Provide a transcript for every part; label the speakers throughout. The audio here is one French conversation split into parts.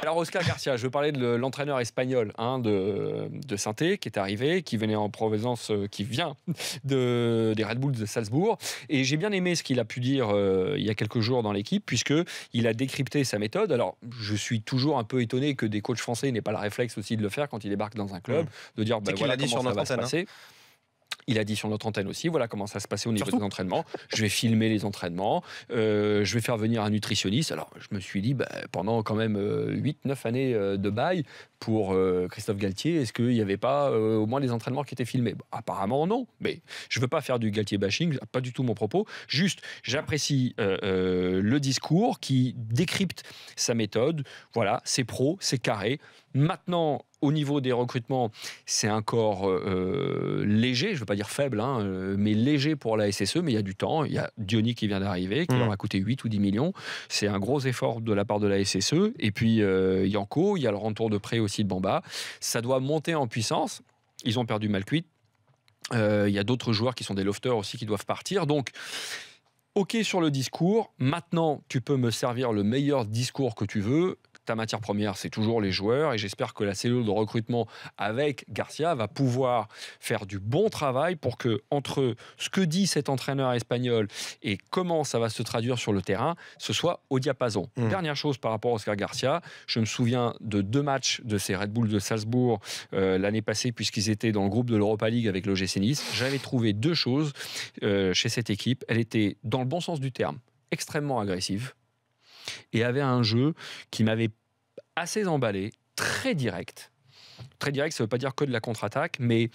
Speaker 1: Alors Oscar Garcia, je veux parler de l'entraîneur espagnol de Saint-Étienne qui est arrivé, qui venait en provenance, qui vient des Red Bulls de Salzbourg. Et j'ai bien aimé ce qu'il a pu dire il y a quelques jours dans l'équipe, puisqu'il a décrypté sa méthode. Alors je suis toujours un peu étonné que des coachs français n'aient pas le réflexe aussi de le faire quand ils débarquent dans un club, de dire voilà comment ça va se passer. Il a dit sur notre antenne aussi, voilà comment ça se passait au niveau des entraînements. Je vais filmer les entraînements, je vais faire venir un nutritionniste. Alors, je me suis dit, pendant quand même 8-9 années de bail pour Christophe Galtier, est-ce qu'il n'y avait pas au moins des entraînements qui étaient filmés ? Apparemment, non. Mais je ne veux pas faire du Galtier bashing, pas du tout mon propos. Juste, j'apprécie le discours qui décrypte sa méthode. Voilà, c'est pro, c'est carré. Maintenant, au niveau des recrutements, c'est encore léger, je ne veux pas dire faible, mais léger pour la SSE, mais il y a du temps. Il y a Diony qui vient d'arriver, qui leur a coûté 8 ou 10 millions. C'est un gros effort de la part de la SSE. Et puis Yanko, il y a le retour de prêt aussi de Bamba. Ça doit monter en puissance. Ils ont perdu Malcuit. Il y a d'autres joueurs qui sont des lofters aussi qui doivent partir. Donc, OK sur le discours. Maintenant, tu peux me servir le meilleur discours que tu veux. Ta matière première, c'est toujours les joueurs et j'espère que la cellule de recrutement avec Garcia va pouvoir faire du bon travail pour que, entre ce que dit cet entraîneur espagnol et comment ça va se traduire sur le terrain, ce soit au diapason. Dernière chose par rapport à Oscar Garcia, je me souviens de 2 matchs de ces Red Bulls de Salzbourg l'année passée puisqu'ils étaient dans le groupe de l'Europa League avec l'OGC Nice. J'avais trouvé 2 choses chez cette équipe. Elle était, dans le bon sens du terme, extrêmement agressive et avait un jeu qui m'avait assez emballé, très direct. Très direct, ça ne veut pas dire que de la contre-attaque, mais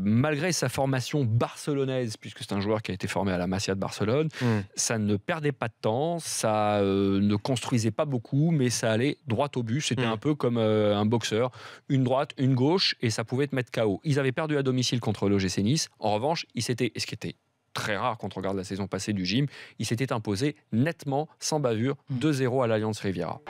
Speaker 1: malgré sa formation barcelonaise, puisque c'est un joueur qui a été formé à la Masia de Barcelone, ça ne perdait pas de temps, ça ne construisait pas beaucoup, mais ça allait droit au but. C'était un peu comme un boxeur, une droite, une gauche, et ça pouvait te mettre KO. Ils avaient perdu à domicile contre l'OGC Nice. En revanche, et ce qui était très rare quand on regarde la saison passée du gym, il s'était imposé nettement, sans bavure, 2-0 à l'Alliance Riviera.